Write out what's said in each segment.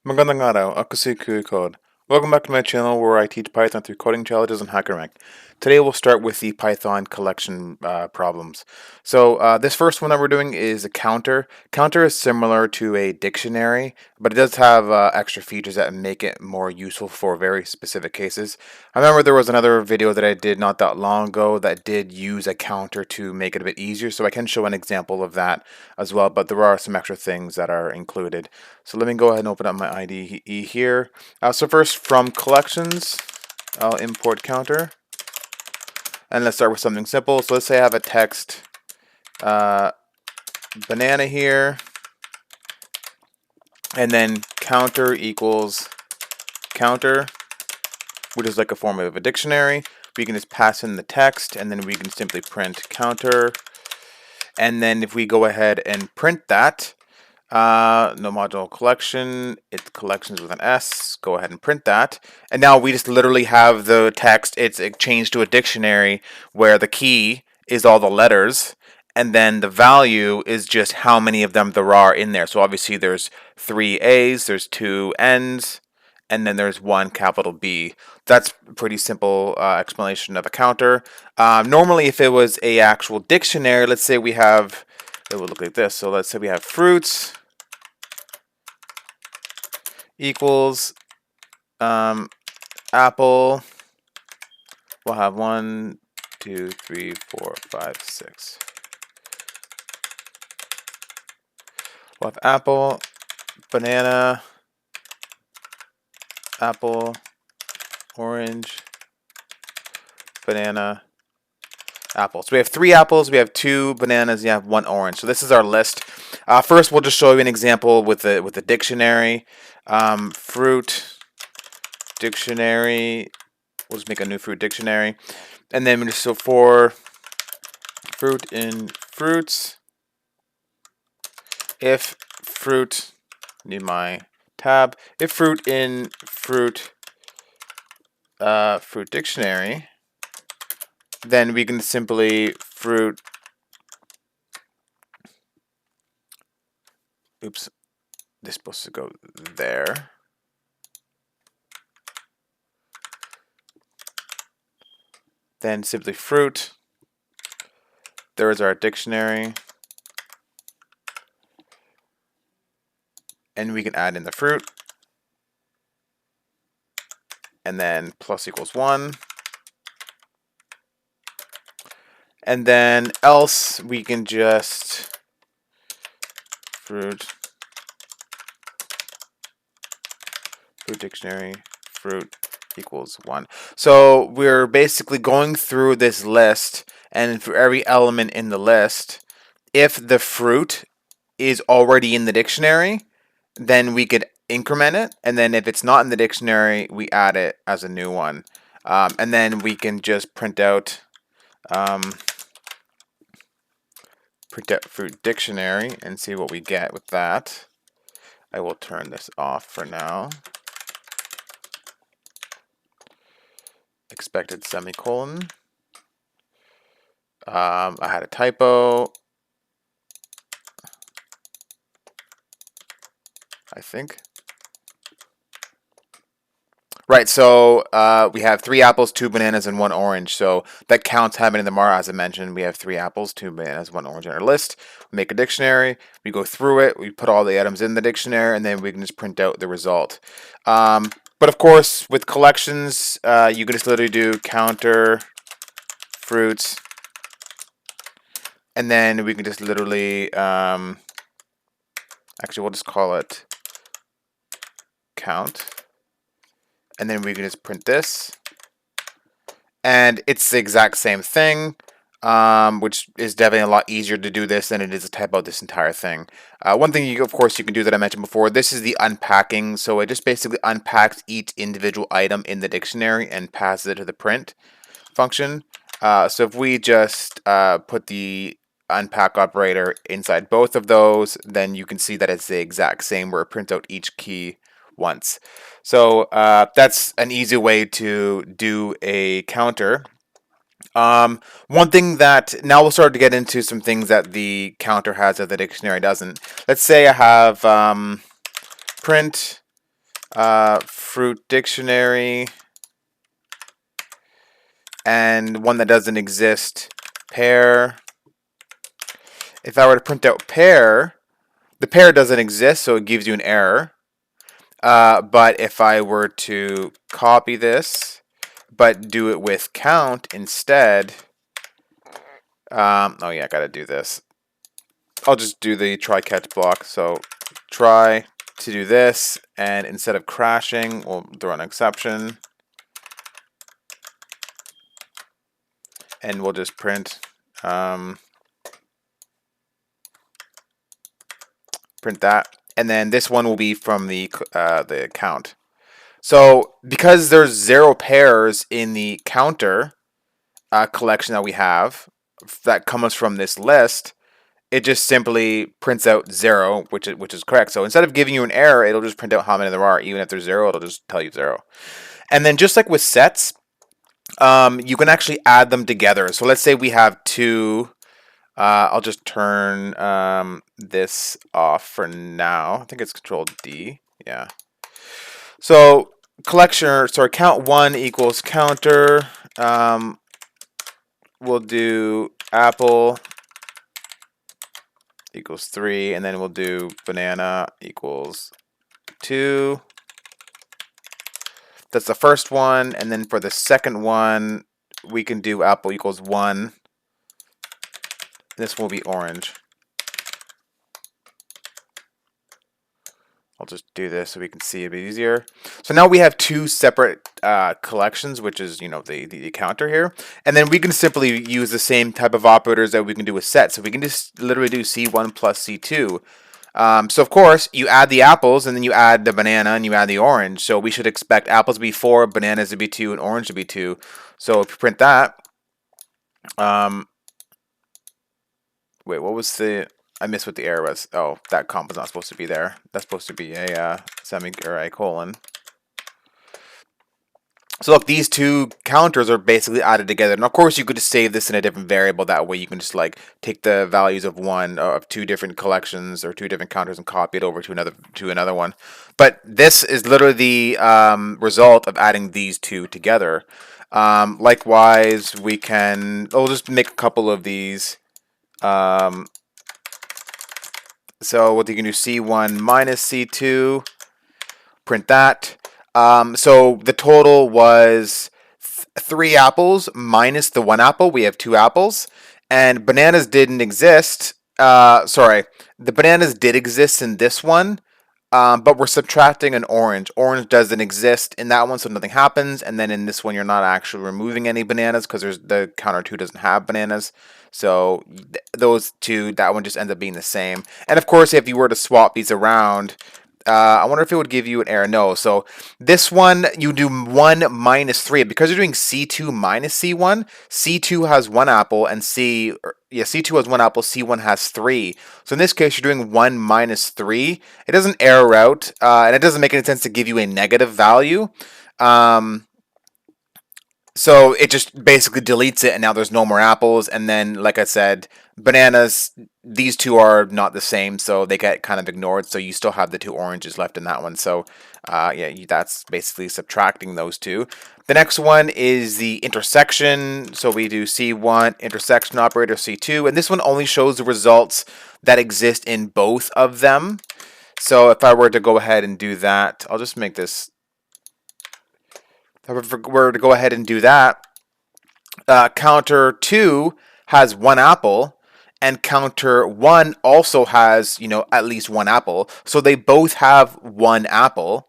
Magandang araw, ako si Kuya Code. Welcome back to my channel where I teach Python through coding challenges and Hackerrank. Today we'll start with the Python collection problems. So this first one that we're doing is a counter. Counter is similar to a dictionary, but it does have extra features that make it more useful for very specific cases. I remember there was another video that I did not that long ago that did use a counter to make it a bit easier, so I can show an example of that as well, but there are some extra things that are included. So let me go ahead and open up my IDE here. So first, from collections, I'll import counter. And let's start with something simple. So let's say I have a text banana here. And then counter equals counter, which is like a form of a dictionary. We can just pass in the text, and then we can simply print counter. And then if we go ahead and print that, no module collection, it's collections with an S, go ahead and print that. And now we just literally have the text, it's changed to a dictionary where the key is all the letters, and then the value is just how many of them there are in there. So obviously there's 3 A's, there's 2 N's, and then there's 1 capital B. That's a pretty simple explanation of a counter. Normally if it was a actual dictionary, let's say we have, it would look like this. So let's say we have fruits equals apple. We'll have 1, 2, 3, 4, 5, 6. We'll have apple, banana, apple, orange, banana, apple. So we have 3 apples, we have 2 bananas, and you have 1 orange. So this is our list. First, we'll just show you an example with the dictionary. Fruit dictionary. We'll just make a new fruit dictionary, and then just so for fruit in fruits, if fruit, need my tab. If fruit in fruit fruit dictionary, then we can simply fruit. Oops, this is supposed to go there. Then simply fruit. There is our dictionary. And we can add in the fruit. And then plus equals 1. And then else we can just fruit dictionary fruit equals 1. So we're basically going through this list, and for every element in the list, if the fruit is already in the dictionary, then we could increment it, and then if it's not in the dictionary, we add it as a new one. And then we can just print out fruit dictionary and see what we get with that. I will turn this off for now. Expected semicolon. I had a typo, I think. Right, so we have 3 apples, 2 bananas, and 1 orange. So that counts how many of them are. As I mentioned, we have 3 apples, 2 bananas, 1 orange in our list. We make a dictionary, we go through it, we put all the items in the dictionary, and then we can just print out the result. But of course, with collections, you can just literally do counter fruits, and then we can just literally, actually we'll just call it count. And then we can just print this, and it's the exact same thing, which is definitely a lot easier to do this than it is to type out this entire thing. One thing, of course, you can do that I mentioned before, this is the unpacking. So it just basically unpacks each individual item in the dictionary and passes it to the print function. So if we just put the unpack operator inside both of those, then you can see that it's the exact same where it prints out each key once. So that's an easy way to do a counter. One thing that, now we'll start to get into some things that the counter has that the dictionary doesn't. Let's say I have print fruit dictionary, and one that doesn't exist, pair. If I were to print out pair, the pair doesn't exist, so it gives you an error. But if I were to copy this, but do it with count instead, oh yeah, I gotta do this. I'll just do the try catch block. So try to do this, and instead of crashing, we'll throw an exception, and we'll just print print that, and then this one will be from the count. So because there's 0 pairs in the counter collection that we have that comes from this list, it just simply prints out 0, which is correct. So instead of giving you an error, it'll just print out how many there are. Even if there's 0, it'll just tell you 0. And then just like with sets, you can actually add them together. So let's say we have 2. I'll just turn this off for now. I think it's Control D. Yeah. So count 1 equals counter. We'll do apple equals 3, and then we'll do banana equals 2. That's the first one, and then for the second one, we can do apple equals 1. This will be orange. I'll just do this so we can see a bit easier. So now we have 2 separate collections, which is, the counter here. And then we can simply use the same type of operators that we can do with sets. So we can just literally do C1 plus C2. So of course, you add the apples, and then you add the banana, and you add the orange. So we should expect apples to be 4, bananas to be 2, and orange to be 2. So if you print that, wait, what was the... I missed what the error was. Oh, that comp was not supposed to be there. That's supposed to be a or a colon. So look, these 2 counters are basically added together. And of course, you could just save this in a different variable. That way, you can just take the values of of 2 different collections or 2 different counters and copy it over to another one. But this is literally the result of adding these 2 together. Likewise, we'll just make a couple of these. So what you can do, C1 minus C2, print that. So the total was 3 apples minus the 1 apple. We have 2 apples. And bananas didn't exist. The bananas did exist in this one. But we're subtracting an orange. Orange doesn't exist in that one, so nothing happens. And then in this one, you're not actually removing any bananas because the counter 2 doesn't have bananas. So those 2, that one just ends up being the same. And of course, if you were to swap these around, I wonder if it would give you an error. No. So this one, you do 1 minus 3. Because you're doing C2 minus C1, C2 has 1 apple, and C2 has 1 apple, C1 has 3. So in this case, you're doing 1 minus 3. It doesn't error out, and it doesn't make any sense to give you a negative value. So it just basically deletes it, and now there's no more apples. And then, like I said, bananas, these 2 are not the same, so they get kind of ignored. So you still have the 2 oranges left in that one. So that's basically subtracting those 2. The next one is the intersection. So we do C1, intersection operator, C2. And this one only shows the results that exist in both of them. So if I were to go ahead and do that, I'll just make this... If we were to go ahead and do that, counter 2 has 1 apple, and counter 1 also has, at least 1 apple. So they both have 1 apple.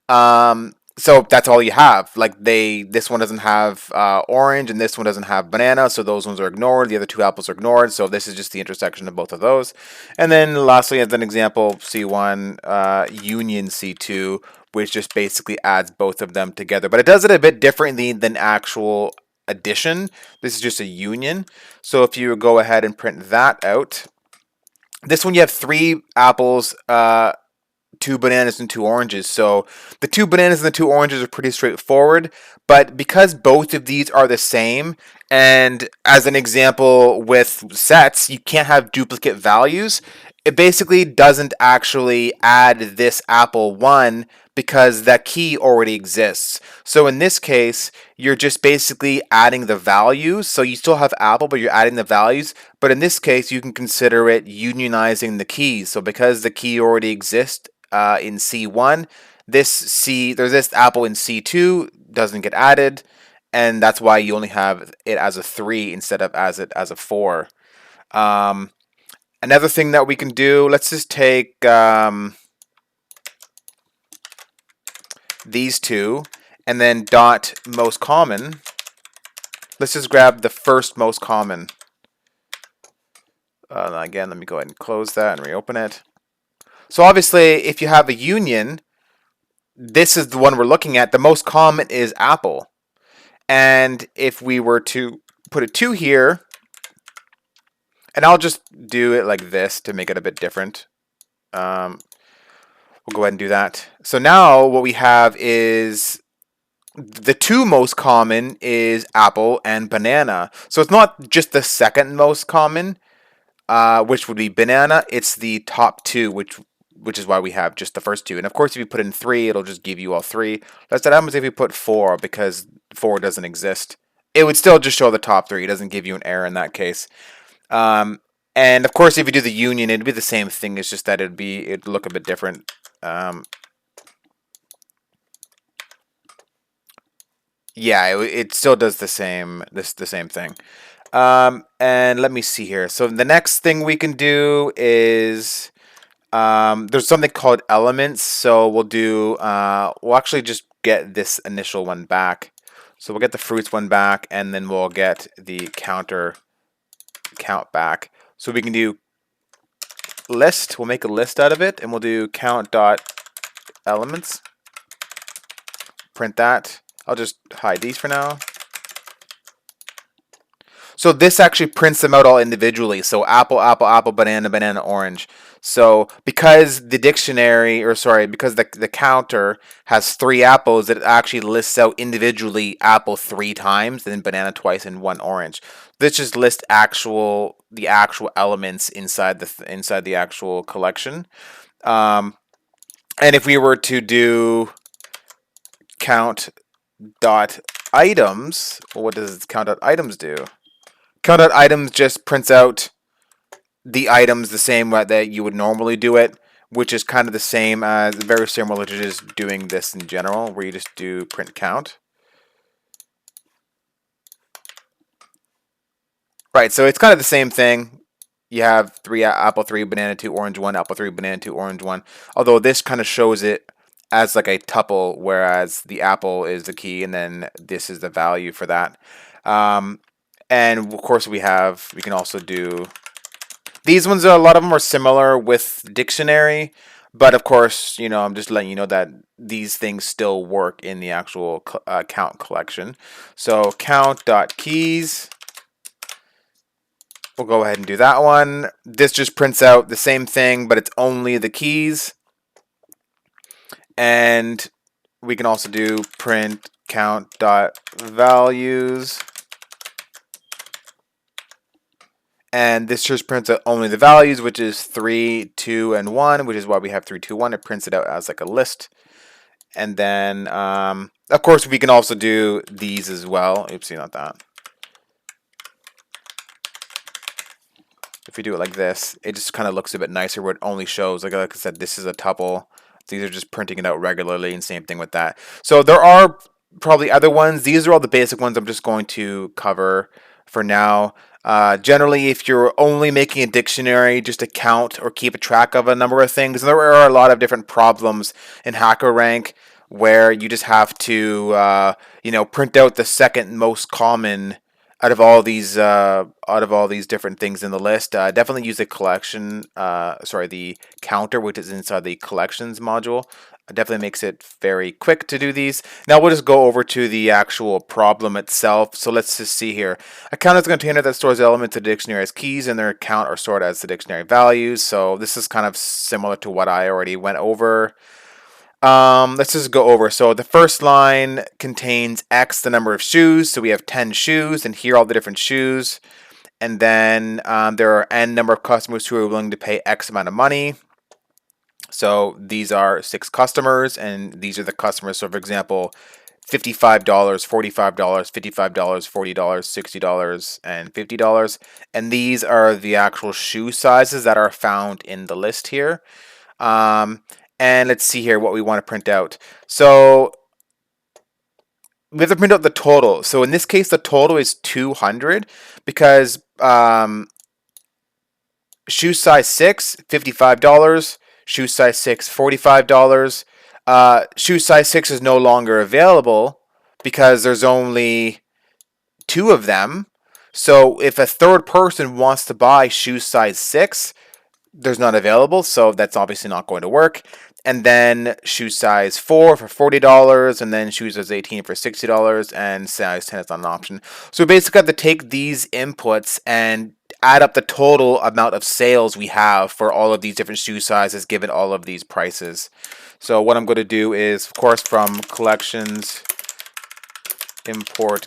So that's all you have. This one doesn't have orange, and this one doesn't have banana, so those ones are ignored. The other 2 apples are ignored, so this is just the intersection of both of those. And then lastly, as an example, C1 union C2, which just basically adds both of them together. But it does it a bit differently than actual addition. This is just a union. So if you go ahead and print that out, this one you have 3 apples, 2 bananas, and 2 oranges. So the 2 bananas and the 2 oranges are pretty straightforward. But because both of these are the same, and as an example with sets, you can't have duplicate values. it basically doesn't actually add this apple 1 because that key already exists. So in this case, you're just basically adding the values. So you still have apple, but you're adding the values. But in this case, you can consider it unionizing the keys. So because the key already exists in C1, there's this apple in C2 doesn't get added, and that's why you only have it as a 3 instead of as a 4. Um, Another thing that we can do, let's just take these two and then dot most common. Let's just grab the first most common. Again, let me go ahead and close that and reopen it. So obviously, if you have a union, this is the one we're looking at. The most common is apple. And if we were to put a 2 here, and I'll just do it like this to make it a bit different. We'll go ahead and do that. So now what we have is the 2 most common is apple and banana. So it's not just the second most common, which would be banana. It's the top 2, which is why we have just the first 2. And of course, if you put in 3, it'll just give you all 3. That's what happens if you put 4, because 4 doesn't exist. It would still just show the top 3. It doesn't give you an error in that case. And of course, if you do the union, it'd be the same thing. It's just that it'd look a bit different. Yeah, it still does the same thing. And let me see here. So the next thing we can do is there's something called elements. So we'll actually just get this initial one back. So we'll get the fruits one back, and then we'll get the counter count back. So we can do list. We'll make a list out of it, and we'll do count dot elements. Print that. I'll just hide these for now. So this actually prints them out all individually. So apple, apple, apple, banana, banana, orange. So because the dictionary, or sorry, because the counter has 3 apples, it actually lists out individually apple 3 times, and then banana twice, and 1 orange. This just lists the actual elements inside the actual collection. And if we were to do count dot items, well, what does count dot items do? Count dot items just prints out the items the same way that you would normally do it, which is kind of the same as, very similar to just doing this in general, where you just do print count. Right, so it's kind of the same thing. You have 3 apple 3 banana 2 orange 1 apple 3 banana 2 orange 1. Although this kind of shows it as like a tuple, whereas the apple is the key, and then this is the value for that. And of course we can also do these ones. A lot of them are similar with dictionary, but of course, I'm just letting you know that these things still work in the actual count collection. So count.keys. We'll go ahead and do that one. This just prints out the same thing, but it's only the keys. And we can also do print count.values. And this just prints out only the values, which is 3, 2, and 1, which is why we have 3, 2, 1. It prints it out as like a list. And then, of course, we can also do these as well. Oopsie, not that. If we do it like this, it just kind of looks a bit nicer, where it only shows, like I said, this is a tuple. These are just printing it out regularly, and same thing with that. So there are probably other ones. These are all the basic ones I'm just going to cover for now. Generally, if you're only making a dictionary just to count or keep a track of a number of things, there are a lot of different problems in Hackerrank where you just have to, print out the second most common out of all these different things in the list. Definitely use the the counter, which is inside the collections module. It definitely makes it very quick to do these. Now we'll just go over to the actual problem itself. So let's just see here. A count is a container that stores elements of the dictionary as keys, and their count are stored as the dictionary values. So this is kind of similar to what I already went over. Let's just go over. So the first line contains X, the number of shoes. So we have 10 shoes, and here are all the different shoes. And then there are n number of customers who are willing to pay X amount of money. So these are 6 customers, and these are the customers. So for example, $55, $45, $55, $40, $60, and $50. And these are the actual shoe sizes that are found in the list here. And let's see here what we want to print out. So we have to print out the total. So in this case, the total is 200 because shoe size 6, $55. Shoe size 6, $45. Shoe size 6 is no longer available because there's only 2 of them. So if a third person wants to buy shoe size 6, there's none available, so that's obviously not going to work. And then shoe size 4 for $40, and then shoe size 18 for $60, and size 10 is not an option. So we basically have to take these inputs and add up the total amount of sales we have for all of these different shoe sizes given all of these prices. So what I'm going to do is, of course, from collections import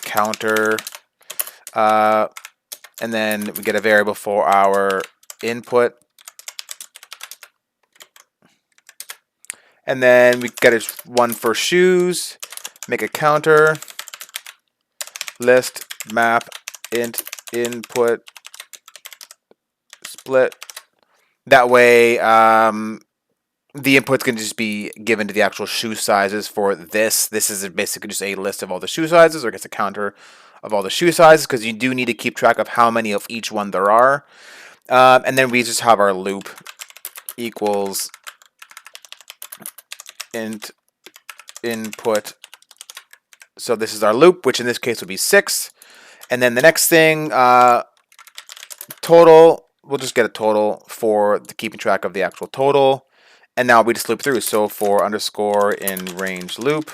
counter, and then we get a variable for our input, and then we get one for shoes, make a counter, list map int input split. That way the input's going to just be given to the actual shoe sizes for this. This is basically just a list of all the shoe sizes, or I guess a counter of all the shoe sizes, because you do need to keep track of how many of each one there are. And then we just have our loop equals int input. So this is our loop, which in this case would be 6. And then the next thing, total, we'll just get a total for the keeping track of the actual total. And now we just loop through. So for underscore in range loop,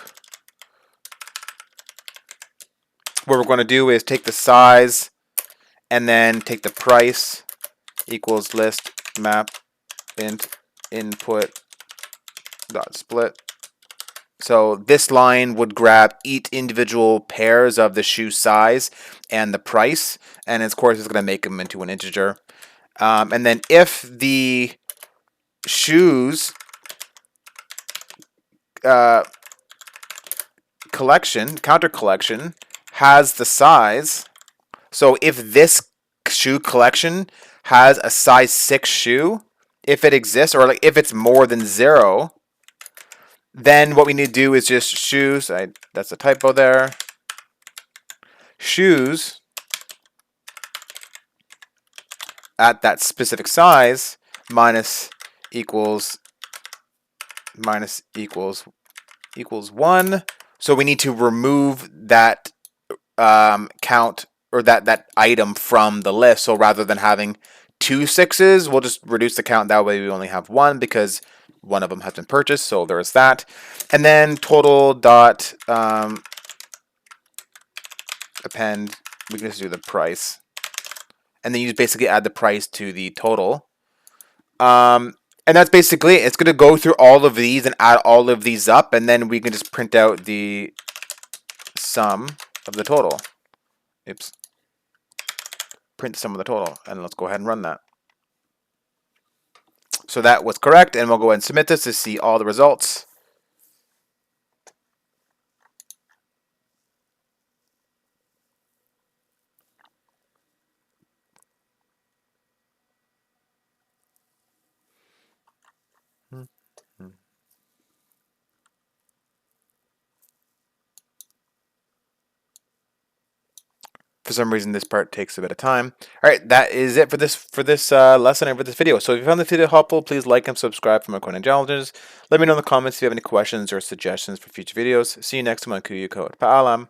what we're going to do is take the size and then take the price equals list map int input dot split. So this line would grab each individual pairs of the shoe size and the price, and of course it's going to make them into an integer. And then if the shoes counter collection has the size, so if this shoe collection has a size 6 shoe, if it exists, or like if it's more than 0, then what we need to do is just shoes, that's a typo there, shoes at that specific size minus equals 1. So we need to remove that count, or that item from the list. So rather than having 2 6s, we'll just reduce the count. That way we only have 1 because one of them has been purchased. So there is that. And then total dot append, we can just do the price. And then you just basically add the price to the total. And that's basically it. It's going to go through all of these and add all of these up, and then we can just print out the sum of the total. Oops. Print the sum of the total, and let's go ahead and run that. So that was correct, and we'll go ahead and submit this to see all the results. For some reason, this part takes a bit of time. All right, that is it for this lesson and for this video. So if you found this video helpful, please like and subscribe for more coding challenges. Let me know in the comments if you have any questions or suggestions for future videos. See you next time on Kuya Code. Paalam.